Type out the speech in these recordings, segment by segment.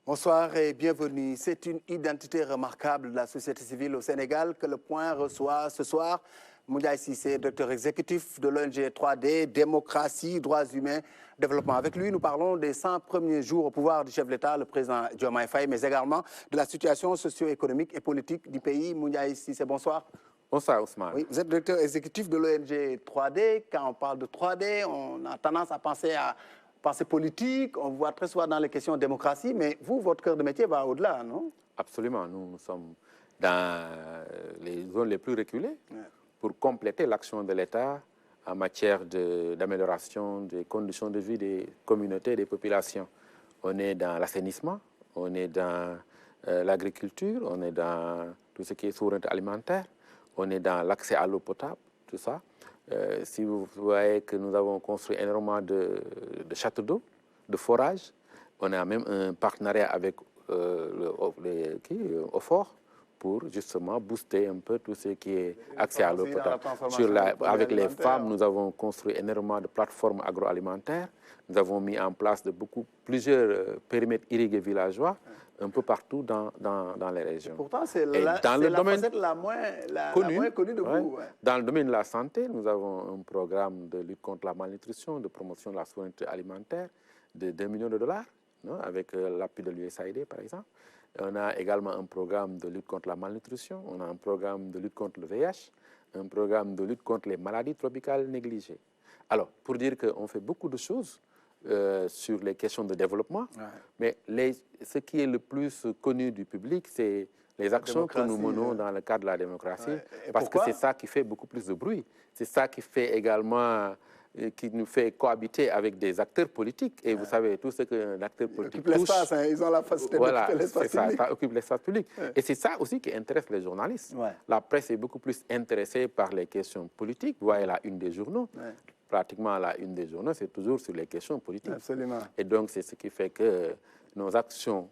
Bonsoir et bienvenue. C'est une identité remarquable de la société civile au Sénégal que Le Point reçoit ce soir. Moundiaye Cissé, directeur exécutif de l'ONG 3D, démocratie, droits humains, développement. Avec lui, nous parlons des 100 premiers jours au pouvoir du chef de l'État, le président Diomaye Faye, mais également de la situation socio-économique et politique du pays. Moundiaye Cissé, bonsoir. Bonsoir Ousmane. Oui, vous êtes directeur exécutif de l'ONG 3D. Quand on parle de 3D, on a tendance à penser politique, on voit très souvent dans les questions de démocratie, mais vous, votre cœur de métier va au-delà, non? Absolument, nous sommes dans les zones les plus reculées pour compléter l'action de l'État en matière d'amélioration des conditions de vie des communautés et des populations. On est dans l'assainissement, on est dans l'agriculture, on est dans tout ce qui est souveraineté alimentaire, on est dans l'accès à l'eau potable, tout ça. Si vous voyez que nous avons construit énormément de châteaux d'eau, de forages, on a même un partenariat avec OFOR pour justement booster un peu tout ce qui est accès à l'eau potable. Avec les femmes, nous avons construit énormément de plateformes agroalimentaires. Nous avons mis en place plusieurs périmètres irrigués villageois un peu partout dans les régions. Et pourtant, c'est la facette la moins connue de vous. Ouais. Dans le domaine de la santé, nous avons un programme de lutte contre la malnutrition, de promotion de la souveraineté alimentaire de 2 millions de dollars, non, avec l'appui de l'USAID, par exemple. On a également un programme de lutte contre la malnutrition, on a un programme de lutte contre le VIH, un programme de lutte contre les maladies tropicales négligées. Alors, pour dire qu'on fait beaucoup de choses sur les questions de développement, mais ce qui est le plus connu du public, c'est les actions que nous menons dans le cadre de la démocratie, parce que c'est ça qui fait beaucoup plus de bruit. C'est ça qui fait également... qui nous fait cohabiter avec des acteurs politiques. Et vous savez, tout ce qu'un acteur politique touche... Ils ont la facilité d'occuper l'espace public. Ça occupe l'espace public. Et c'est ça aussi qui intéresse les journalistes. La presse est beaucoup plus intéressée par les questions politiques. Vous voyez la une des journaux. Pratiquement la une des journaux, c'est toujours sur les questions politiques. Absolument. Et donc, c'est ce qui fait que nos actions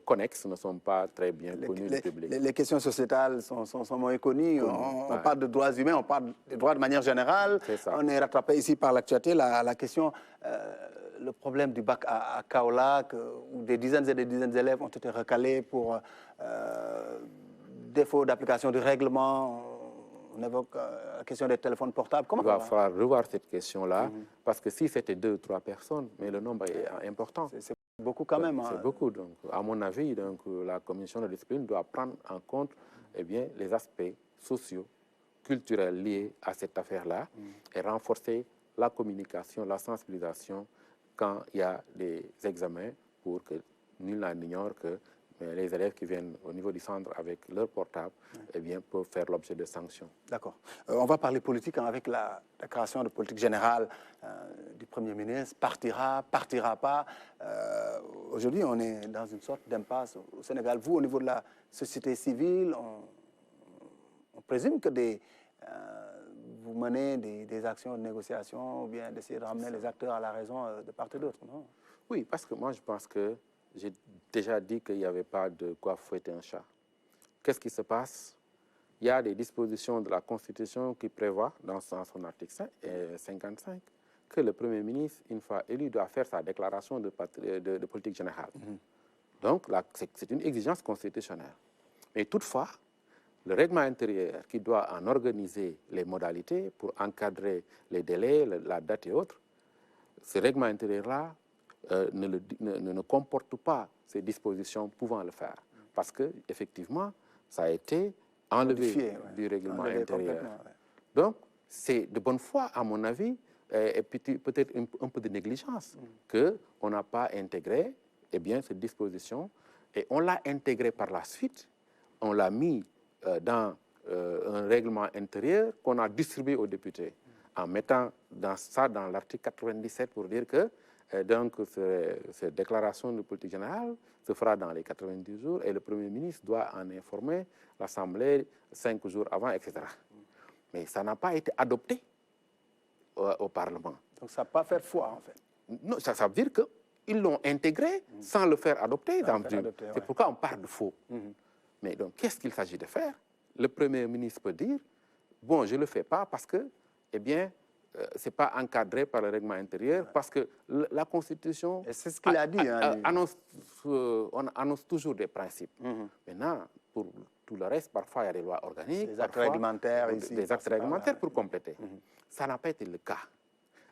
connexes ne sont pas très bien connues du public. Les questions sociétales sont moins connues. On parle de droits humains, on parle de droits de manière générale. On est rattrapé ici par l'actualité. La question, le problème du bac à Kaolack, où des dizaines et des dizaines d'élèves ont été recalés pour défaut d'application du règlement. On évoque la question des téléphones portables. Comment il va falloir revoir cette question-là, parce que si c'était 2 ou 3 personnes, mais le nombre est important. C'est beaucoup quand même. C'est beaucoup. Donc, à mon avis, la commission de discipline doit prendre en compte les aspects sociaux, culturels liés à cette affaire-là et renforcer la communication, la sensibilisation quand il y a des examens pour que nul n'ignore que les élèves qui viennent au niveau du centre avec leur portable peuvent faire l'objet de sanctions. D'accord. On va parler politique avec la création de politique générale du Premier ministre. Partira pas. Aujourd'hui, on est dans une sorte d'impasse au Sénégal. Vous, au niveau de la société civile, on présume que vous menez des actions de négociation ou bien d'essayer de ramener les acteurs à la raison de part et d'autre, non? Oui, parce que moi, je pense que j'ai déjà dit qu'il n'y avait pas de quoi fouetter un chat. Qu'est-ce qui se passe? Il y a des dispositions de la Constitution qui prévoient, dans son article 55, que le Premier ministre, une fois élu, doit faire sa déclaration de politique générale. Donc, c'est une exigence constitutionnelle. Mais toutefois, le règlement intérieur qui doit en organiser les modalités pour encadrer les délais, la date et autres, ce règlement intérieur-là ne comporte pas ces dispositions pouvant le faire. Parce qu'effectivement, ça a été enlevé du règlement intérieur. Donc, c'est de bonne foi, à mon avis, et peut-être un peu de négligence, qu'on n'a pas intégré cette disposition. Et on l'a intégré par la suite, on l'a mis dans un règlement intérieur qu'on a distribué aux députés, en mettant ça dans l'article 97 pour dire que donc, cette déclaration de politique générale se fera dans les 90 jours et le Premier ministre doit en informer l'Assemblée 5 jours avant, etc. Mais ça n'a pas été adopté au Parlement. Donc, ça n'a pas fait foi, en fait. Non, ça veut dire qu'ils l'ont intégré sans le faire adopter. C'est pourquoi on parle de faux. Mais donc, qu'est-ce qu'il s'agit de faire? Le Premier ministre peut dire, bon, je ne le fais pas parce que, c'est pas encadré par le règlement intérieur parce que la Constitution c'est ce qu'il a dit. on annonce toujours des principes. Maintenant, pour tout le reste, parfois il y a des lois organiques, des actes réglementaires, des actes réglementaires pour compléter. Ça n'a pas été le cas.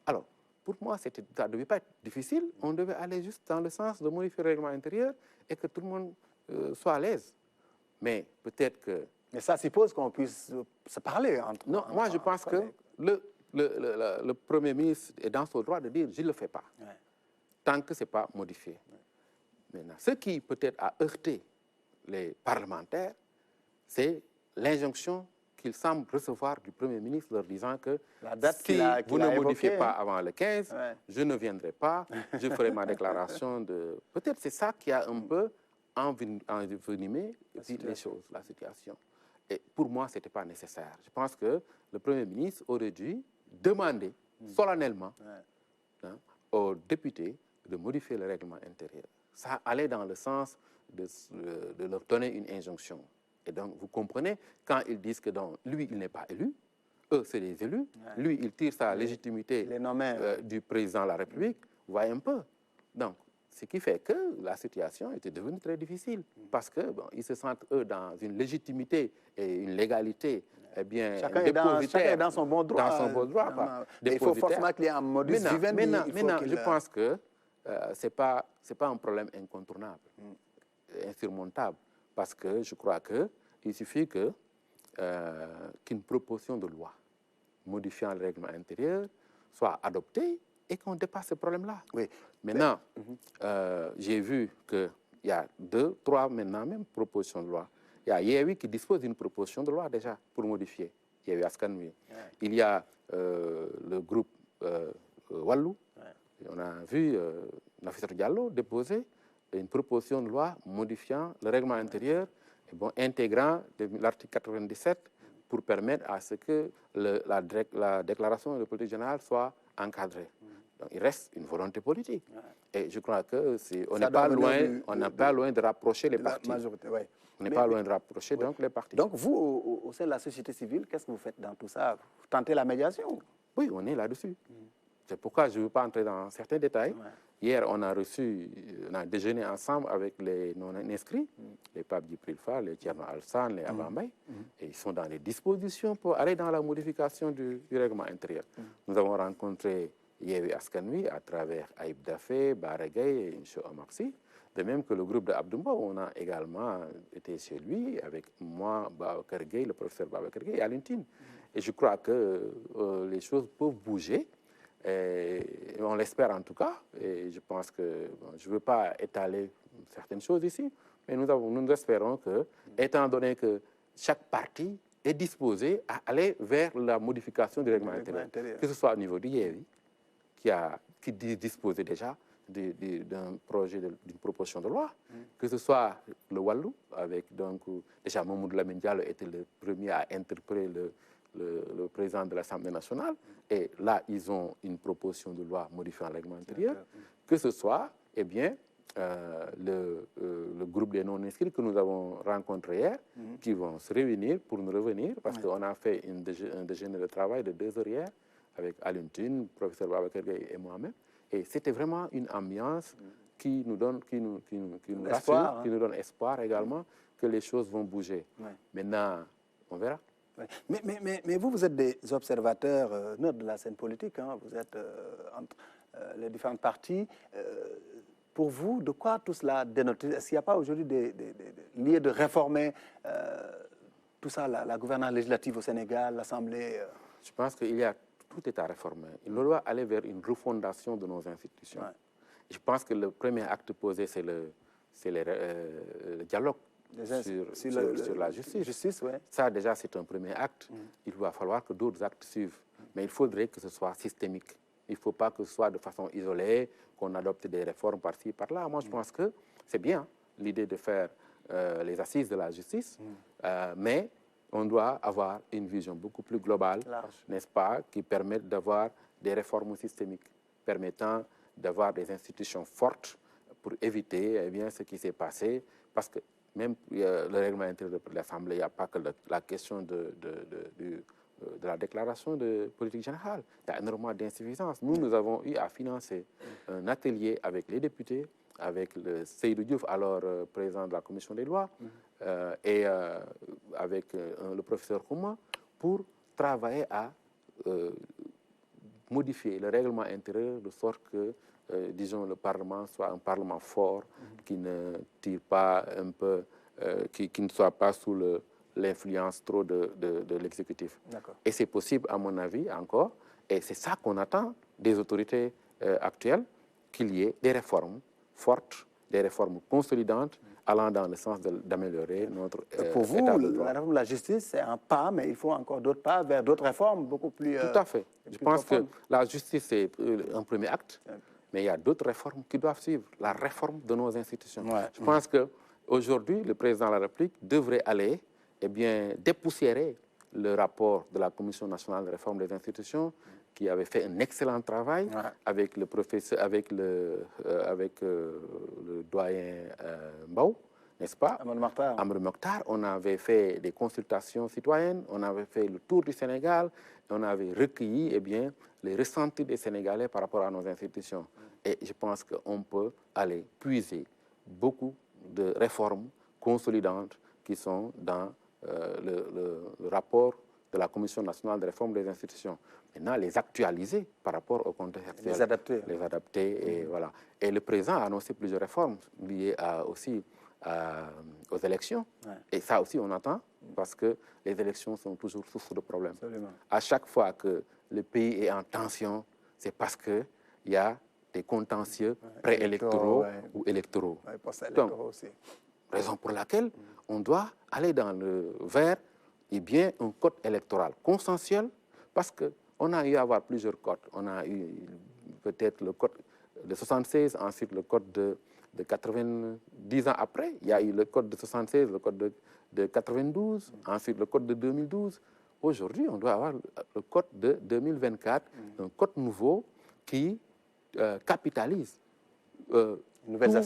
Alors, pour moi, ça ne devait pas être difficile. On devait aller juste dans le sens de modifier le règlement intérieur et que tout le monde soit à l'aise. Mais peut-être que... Mais ça suppose qu'on puisse se parler entre... Non, moi je pense que le Premier ministre est dans son droit de dire « je ne le fais pas tant que ce n'est pas modifié. Maintenant, ce qui peut-être a heurté les parlementaires, c'est l'injonction qu'ils semblent recevoir du Premier ministre leur disant que la date si vous ne modifiez pas avant le 15, je ne viendrai pas, je ferai ma déclaration de... Peut-être c'est ça qui a un peu envenimé les choses, la situation. Et pour moi, ce n'était pas nécessaire. Je pense que le Premier ministre aurait dû demander solennellement aux députés de modifier le règlement intérieur. Ça allait dans le sens de leur donner une injonction. Et donc, vous comprenez, quand ils disent que donc, lui, il n'est pas élu, eux, c'est des élus, lui, il tire sa légitimité du président de la République, vous voyez un peu. Donc, ce qui fait que la situation était devenue très difficile, parce qu'ils se sentent, eux, dans une légitimité et une légalité, eh bien, chacun est dans son bon droit. Dans son bon droit, il faut forcément qu'il y ait un modus vivendi. Maintenant, je pense que ce n'est pas un problème incontournable, insurmontable, parce que je crois qu'il suffit qu'une proposition de loi modifiant le règlement intérieur soit adoptée et qu'on dépasse ce problème-là. Oui. Maintenant, j'ai vu qu'il y a 2, 3 maintenant même propositions de loi. Il y a Yewwi qui dispose d'une proposition de loi déjà pour modifier. Yewwi Askan Wi. Il y a le groupe Wallu. On a vu Nafissatou Diallo déposer une proposition de loi modifiant le règlement intérieur, et bon, intégrant l'article 97 pour permettre à ce que la déclaration de politique générale soit encadrée. Donc, il reste une volonté politique. Et je crois que on n'est pas loin de rapprocher les partis. On n'est pas loin de rapprocher donc les partis. Donc vous, au sein de la société civile, qu'est-ce que vous faites dans tout ça? Vous tentez la médiation? Oui, on est là-dessus. C'est pourquoi je ne veux pas entrer dans certains détails. Hier, on a déjeuné ensemble avec les non-inscrits, les Pape Djibril Fall, les Thierno Alassane, les Abambaye, et ils sont dans les dispositions pour aller dans la modification du règlement intérieur. Nous avons rencontré Yewwi Askan Wi à travers Aïb Dafé, Bara Gaye et M. Omar Sy. De même que le groupe de Abdoumba, on a également été chez lui avec moi, Babacar Gueye, le professeur Babacar Gueye et Alioune Tine. Et je crois que les choses peuvent bouger. Et on l'espère en tout cas. Et je pense que je ne veux pas étaler certaines choses ici, mais nous espérons que, étant donné que chaque parti est disposé à aller vers la modification du règlement intérieur, que ce soit au niveau du Yewwi, qui disposait déjà d'un projet, d'une proposition de loi, que ce soit le Wallu, avec donc déjà Mamadou Lamine Diallo était le premier à interpeller le président de l'Assemblée nationale, et là ils ont une proposition de loi modifiant le règlement intérieur, que ce soit le groupe des non-inscrits que nous avons rencontré hier, qui vont se réunir pour nous revenir, parce qu'on a fait un déjeuner de travail de 2 heures hier, avec Alioune Tine, professeur Babacar Gueye et moi-même. Et c'était vraiment une ambiance qui nous donne, qui nous rassure, qui nous donne espoir également que les choses vont bouger. Maintenant, on verra. Mais vous êtes des observateurs neutres de la scène politique. Vous êtes entre les différentes parties. Pour vous, de quoi tout cela dénote? Est-ce qu'il n'y a pas aujourd'hui des lieux de réformer tout ça, la gouvernance législative au Sénégal, l'Assemblée Je pense qu'il y a tout est à réformer. Il doit aller vers une refondation de nos institutions. Je pense que le premier acte posé, c'est le dialogue sur la justice. Ça, déjà, c'est un premier acte. Il va falloir que d'autres actes suivent. Mais il faudrait que ce soit systémique. Il ne faut pas que ce soit de façon isolée, qu'on adopte des réformes par-ci, par-là. Moi, je pense que c'est bien l'idée de faire les assises de la justice, mais on doit avoir une vision beaucoup plus globale, n'est-ce pas, qui permette d'avoir des réformes systémiques, permettant d'avoir des institutions fortes pour éviter ce qui s'est passé. Parce que même le règlement intérieur de l'Assemblée, il n'y a pas que la question du de la déclaration de politique générale. Il y a énormément d'insuffisance. Nous avons eu à financer un atelier avec les députés, avec le Seydou Diouf, alors président de la commission des lois, et avec le professeur Kouma, pour travailler à modifier le règlement intérieur de sorte que, disons, le Parlement soit un Parlement fort, qui ne tire pas un peu, qui ne soit pas sous l'influence trop de l'exécutif. Et c'est possible, à mon avis, encore, et c'est ça qu'on attend des autorités actuelles, qu'il y ait des réformes fortes, des réformes consolidantes, allant dans le sens d'améliorer notre pour vous, état de droit. la réforme de la justice, c'est un pas, mais il faut encore d'autres pas vers d'autres réformes beaucoup plus... Tout à fait. Je pense que la justice, c'est un premier acte, mais il y a d'autres réformes qui doivent suivre. La réforme de nos institutions. Je pense qu'aujourd'hui, le président de la République devrait aller dépoussiérer le rapport de la Commission nationale de réforme des institutions, qui avait fait un excellent travail avec le professeur, avec le doyen Mbao, n'est-ce pas? Amadou Mokhtar. On avait fait des consultations citoyennes, on avait fait le tour du Sénégal, et on avait recueilli les ressentis des Sénégalais par rapport à nos institutions. Et je pense qu'on peut aller puiser beaucoup de réformes consolidantes qui sont dans le rapport de la Commission nationale de réforme des institutions. Maintenant, les actualiser par rapport au contexte actuel. Les adapter, et voilà. Et le président a annoncé plusieurs réformes liées aussi aux élections. Et ça aussi, on attend, parce que les élections sont toujours source de problèmes. Absolument. À chaque fois que le pays est en tension, c'est parce qu'il y a des contentieux préélectoraux ou électoraux. Donc, raison pour laquelle on doit aller vers un code électoral consensuel, parce qu'on a eu à avoir plusieurs codes. On a eu peut-être le code de 76, ensuite le code de 90 ans après. Il y a eu le code de 76, le code de 92, ensuite le code de 2012. Aujourd'hui, on doit avoir le code de 2024, un code nouveau qui capitalise les nouvelles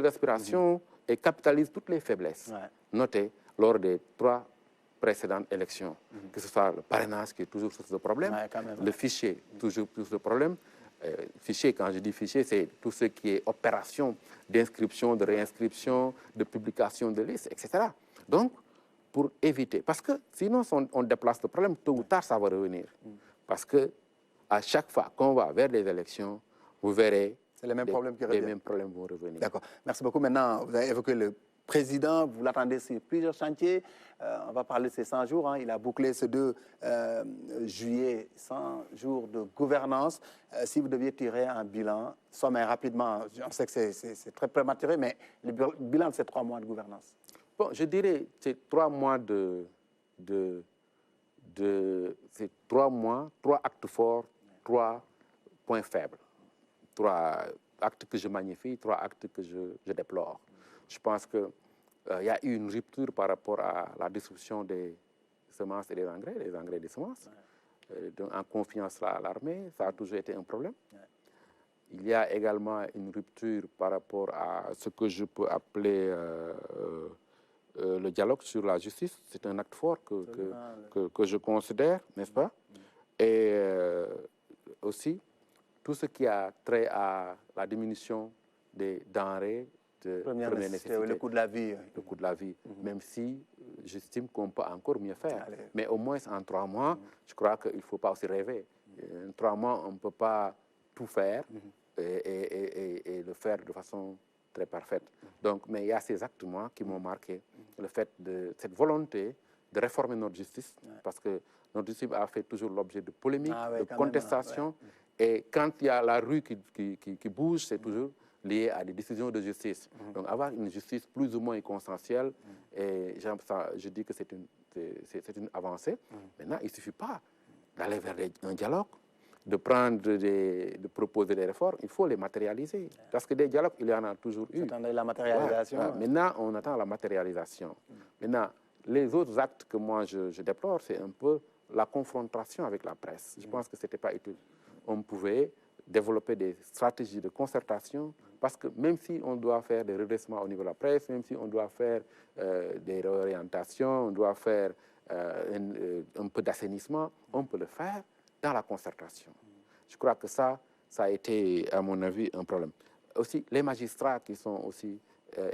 aspirations et capitalise toutes les faiblesses notées lors des 3 précédentes élections, que ce soit le parrainage qui est toujours source de problème, le fichier toujours plus de problèmes. Fichier, quand je dis fichier, c'est tout ce qui est opération d'inscription, de réinscription, de publication de listes, etc. Donc, pour éviter, parce que sinon on déplace le problème, tôt ou tard ça va revenir. Parce que à chaque fois qu'on va vers les élections, vous verrez les mêmes problèmes qui reviennent. Les mêmes problèmes vont revenir. D'accord. Merci beaucoup. Maintenant, vous avez évoqué le président, vous l'attendez sur plusieurs chantiers. On va parler de ces 100 jours. Il a bouclé ce 2 juillet, 100 jours de gouvernance. Si vous deviez tirer un bilan, sommaire rapidement, on sait que c'est très prématuré, mais le bilan de ces 3 mois de gouvernance. Bon, je dirais c'est 3 mois c'est 3 mois, 3 actes forts, 3 points faibles. 3 actes que je magnifie, 3 actes que je déplore. Je pense qu'il y a eu une rupture par rapport à la distribution des semences et des engrais et des semences. En confiance à l'armée, ça a toujours été un problème. Il y a également une rupture par rapport à ce que je peux appeler le dialogue sur la justice. C'est un acte fort que je considère, n'est-ce pas? Et aussi, tout ce qui a trait à la diminution des denrées de première nécessité. Le coût de la vie. Le coût de la vie, même si j'estime qu'on peut encore mieux faire. Mais au moins en 3 mois, je crois qu'il ne faut pas aussi rêver. En 3 mois, on ne peut pas tout faire et le faire de façon très parfaite. Donc, mais il y a ces actes qui m'ont marqué. Le fait de cette volonté de réformer notre justice, parce que notre justice a fait toujours l'objet de polémiques, de contestations. Et quand il y a la rue qui bouge, c'est toujours lié à des décisions de justice. Donc avoir une justice plus ou moins consensuelle, et je dis que c'est une avancée. Maintenant, il ne suffit pas d'aller vers un dialogue, de proposer des réformes, il faut les matérialiser. Parce que des dialogues, il y en a toujours eu. Vous attendez la matérialisation. Maintenant, on attend la matérialisation. Maintenant, les autres actes que moi je déplore, c'est un peu la confrontation avec la presse. Je pense que ce n'était pas utile. On pouvait développer des stratégies de concertation Parce que même si on doit faire des redressements au niveau de la presse, même si on doit faire des réorientations, on doit faire un peu d'assainissement, on peut le faire dans la concertation. Je crois que ça a été, à mon avis, un problème. Aussi, les magistrats qui sont aussi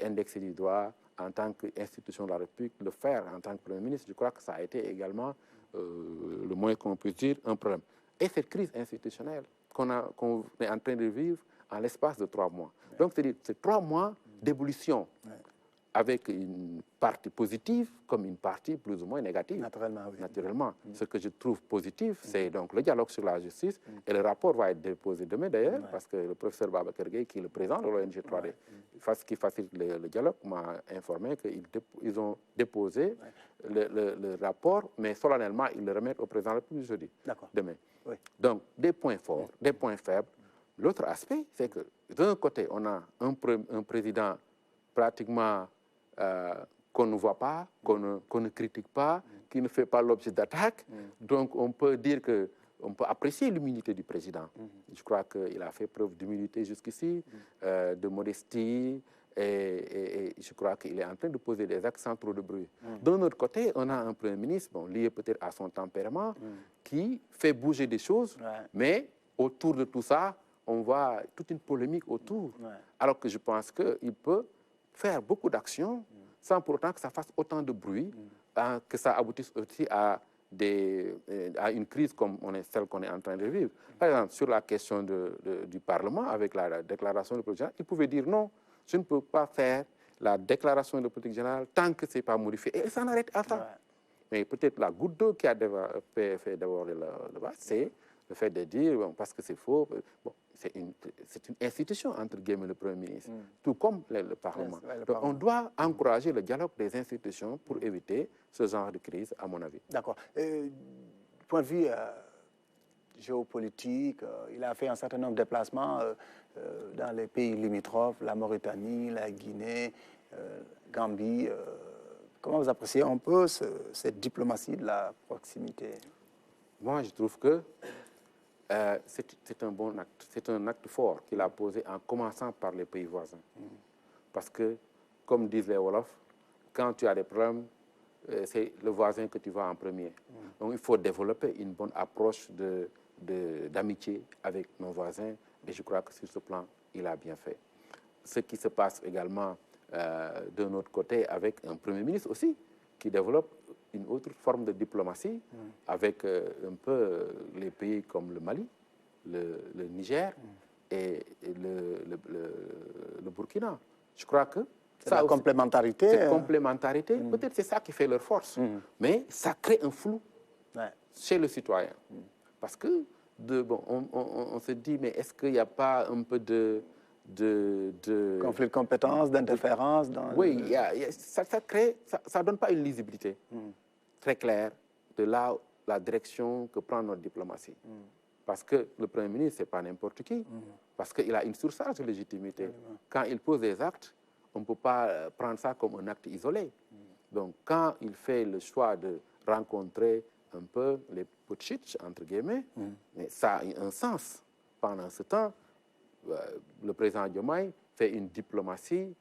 indexés du droit en tant qu'institution de la République, le faire en tant que Premier ministre, je crois que ça a été également, le moins qu'on puisse dire, un problème. Et cette crise institutionnelle qu'on est en train de vivre en l'espace de 3 mois. Donc, c'est 3 mois d'évolution avec une partie positive comme une partie plus ou moins négative. Naturellement, oui. Naturellement. Ce que je trouve positif, c'est donc le dialogue sur la justice. Et le rapport va être déposé demain d'ailleurs, parce que le professeur Babacar Gueye, qui est le président de l'ONG 3D, qui facilite le dialogue, m'a informé qu'ils ont déposé le rapport, mais solennellement, ils le remettent au président de la République jeudi, demain. Oui. Donc, des points forts, des points faibles. L'autre aspect, c'est que d'un côté, on a un président pratiquement qu'on ne voit pas, qu'on ne critique pas, qui ne fait pas l'objet d'attaque. Donc, on peut dire qu'on peut apprécier l'humilité du président. Je crois qu'il a fait preuve d'humilité jusqu'ici, de modestie, et je crois qu'il est en train de poser des actes sans trop de bruit. D'un autre côté, on a un Premier ministre, bon, lié peut-être à son tempérament, qui fait bouger des choses, mais autour de tout ça, on voit toute une polémique autour. Alors que je pense qu'il peut faire beaucoup d'actions sans pour autant que ça fasse autant de bruit, que ça aboutisse aussi à une crise comme celle qu'on est en train de vivre. Par exemple, sur la question du Parlement, avec la déclaration de politique générale, il pouvait dire non, je ne peux pas faire la déclaration de politique générale tant que ce n'est pas modifié. Et ça n'arrête à ça. Mais peut-être la goutte d'eau qui a fait déborder le vase, c'est le fait de dire, bon, parce que c'est faux, bon, c'est une institution, entre guillemets, le Premier ministre, tout comme le Parlement. Donc, on doit encourager le dialogue des institutions pour éviter ce genre de crise, à mon avis. D'accord. Du point de vue géopolitique, il a fait un certain nombre de déplacements dans les pays limitrophes, la Mauritanie, la Guinée, Gambie. Comment vous appréciez un peu cette diplomatie de la proximité? Moi, je trouve que c'est un bon acte. C'est un acte fort qu'il a posé en commençant par les pays voisins. Parce que, comme disent les Wolofs, quand tu as des problèmes, c'est le voisin que tu vas en premier. Donc, il faut développer une bonne approche d'amitié avec nos voisins. Et je crois que sur ce plan, il a bien fait. Ce qui se passe également de notre côté avec un Premier ministre aussi, qui développe une autre forme de diplomatie avec un peu les pays comme le Mali, le Niger et le Burkina. Je crois que la complémentarité. Cette complémentarité, peut-être c'est ça qui fait leur force. Mais ça crée un flou chez le citoyen. Parce que, on se dit, mais est-ce qu'il n'y a pas un peu de conflit de compétences, d'interférence Oui, ça ne donne pas une lisibilité très claire de la direction que prend notre diplomatie. Parce que le Premier ministre, ce n'est pas n'importe qui, parce qu'il a une surcharge de légitimité. Quand il pose des actes, on ne peut pas prendre ça comme un acte isolé. Donc, quand il fait le choix de rencontrer un peu les putschistes, entre guillemets, mais ça a un sens. Pendant ce temps, le président Diomaye fait une diplomatie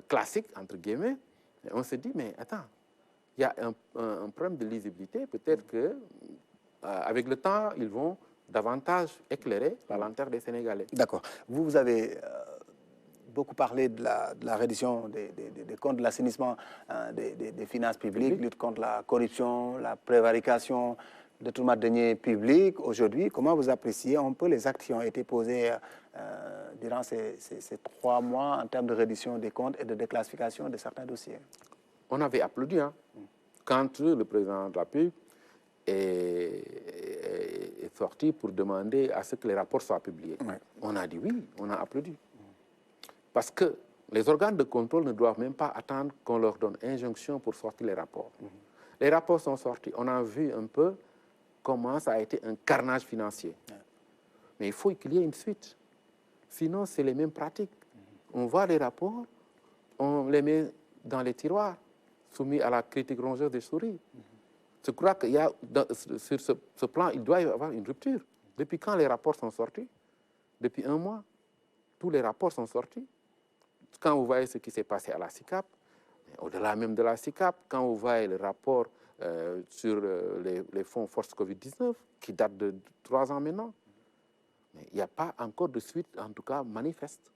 classique, entre guillemets, et on se dit, mais attends, il y a un problème de lisibilité, peut-être qu'avec le temps, ils vont davantage éclairer la lanterne des Sénégalais. D'accord. Vous avez beaucoup parlé de la reddition des comptes, de l'assainissement des finances publiques, lutte contre la corruption, la prévarication, de tout le deniers publics. Aujourd'hui, comment vous appréciez un peu les actes qui ont été posés durant ces 3 mois en termes de reddition des comptes et de déclassification de certains dossiers? On avait applaudi quand le président de la République est sorti pour demander à ce que les rapports soient publiés. On a dit oui, on a applaudi. Parce que les organes de contrôle ne doivent même pas attendre qu'on leur donne injonction pour sortir les rapports. Les rapports sont sortis. On a vu un peu comment ça a été un carnage financier. Mais il faut qu'il y ait une suite. Sinon, c'est les mêmes pratiques. On voit les rapports, on les met dans les tiroirs, soumis à la critique rongeuse des souris. Je crois qu'il y a, sur ce plan, il doit y avoir une rupture. Depuis quand les rapports sont sortis? Depuis 1 mois. Tous les rapports sont sortis. quand vous voyez ce qui s'est passé à la SICAP, au-delà même de la SICAP, quand vous voyez le rapport sur les fonds Force Covid-19, qui date de 3 ans maintenant, mais il n'y a pas encore de suite, en tout cas manifeste.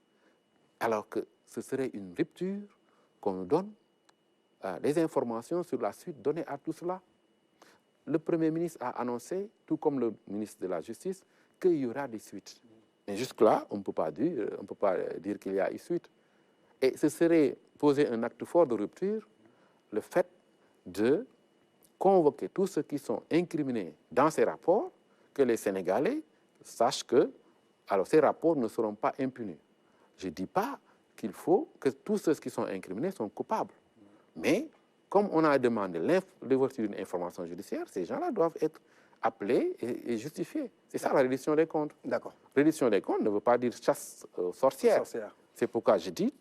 Alors que ce serait une rupture qu'on nous donne des informations sur la suite donnée à tout cela. Le Premier ministre a annoncé, tout comme le ministre de la Justice, qu'il y aura des suites. Mais jusque-là, on ne peut pas dire qu'il y a une suite. Et ce serait poser un acte fort de rupture, le fait de convoquer tous ceux qui sont incriminés dans ces rapports, que les Sénégalais sachent que alors, ces rapports ne seront pas impunis. Je ne dis pas qu'il faut que tous ceux qui sont incriminés sont coupables. Mais comme on a demandé l'ouverture d'une information judiciaire, ces gens-là doivent être appelés et justifiés. C'est ça la reddition des comptes. D'accord. Reddition des comptes ne veut pas dire chasse aux sorcières. C'est pourquoi je dis,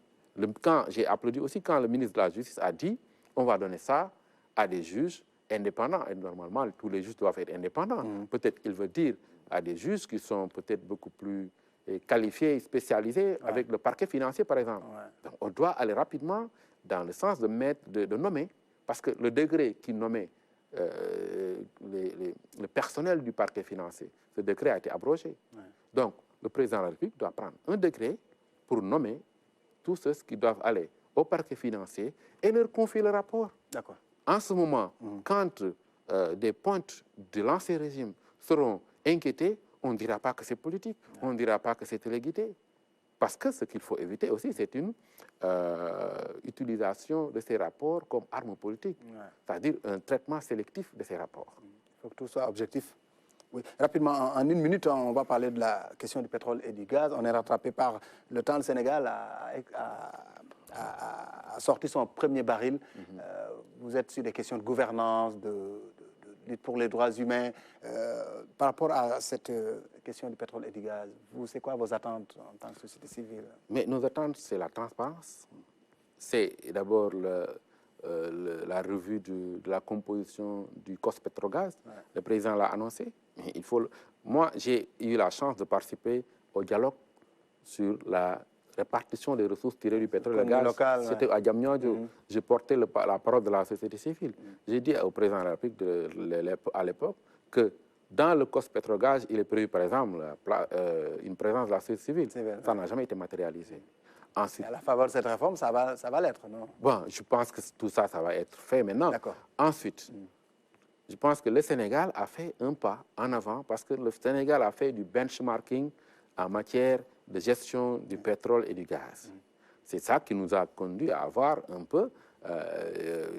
quand j'ai applaudi aussi quand le ministre de la Justice a dit on va donner ça à des juges indépendants. Et normalement, tous les juges doivent être indépendants. Peut-être qu'il veut dire à des juges qui sont peut-être beaucoup plus qualifiés et spécialisés avec le parquet financier, par exemple. Donc, on doit aller rapidement dans le sens de nommer, parce que le décret qui nommait le personnel du parquet financier, ce décret a été abrogé. Donc, le président de la République doit prendre un décret pour nommer tous ceux qui doivent aller au parquet financier et leur confier le rapport. En ce moment, quand des pointes de l'ancien régime seront inquiétés, on ne dira pas que c'est politique, on ne dira pas que c'est téléguidé. Parce que ce qu'il faut éviter aussi, c'est une utilisation de ces rapports comme arme politique, c'est-à-dire un traitement sélectif de ces rapports. Il faut que tout soit objectif. Oui. Rapidement, en 1 minute, on va parler de la question du pétrole et du gaz. On est rattrapé par le temps. Le Sénégal a sorti son premier baril. Vous êtes sur des questions de gouvernance, pour les droits humains. Par rapport à cette question du pétrole et du gaz, c'est quoi vos attentes en tant que société civile? Mais nos attentes, c'est la transparence. C'est d'abord la revue de la composition du COS-Pétrogaz. Le président l'a annoncé. Mais moi, j'ai eu la chance de participer au dialogue sur la répartition des ressources tirées du pétrole et du gaz. C'était à Diamniadio. Je portais la parole de la société civile. J'ai dit au président de la République à l'époque que dans le COS-Pétrogaz, il est prévu, par exemple, une présence de la société civile. Ça n'a jamais été matérialisé. Ensuite, à la faveur de cette réforme, ça va l'être, non? Bon, je pense que tout ça, ça va être fait maintenant. Ensuite, je pense que le Sénégal a fait un pas en avant parce que le Sénégal a fait du benchmarking en matière de gestion du pétrole et du gaz. C'est ça qui nous a conduit à avoir un peu,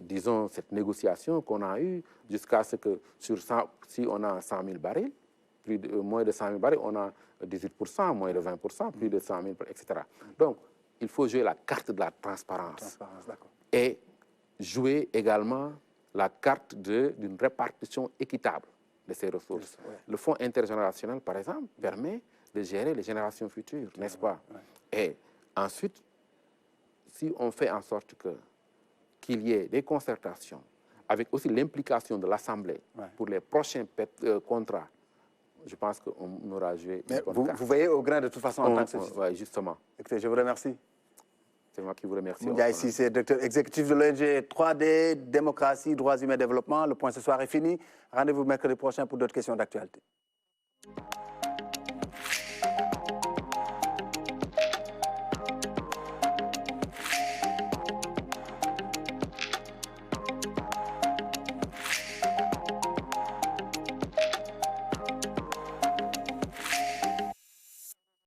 disons, cette négociation qu'on a eue jusqu'à ce que, si on a 100 000 barils, moins de 100 000 barils, on a 18%, moins de 20%, plus de 100 000, etc. Donc, il faut jouer la carte de la transparence. Et jouer également la carte d'une répartition équitable de ces ressources. Le Fonds intergénérationnel, par exemple, permet de gérer les générations futures, n'est-ce pas? Et ensuite, si on fait en sorte qu'il y ait des concertations, avec aussi l'implication de l'Assemblée pour les prochains contrats, je pense qu'on aura joué. Mais vous voyez au grain de toute façon en tant que société. Oui, justement. Écoutez, je vous remercie. C'est moi qui vous remercie. Ndiaye Cissé, directeur exécutif de l'ONG 3D, démocratie, droits humains, développement. Le point ce soir est fini. Rendez-vous mercredi prochain pour d'autres questions d'actualité.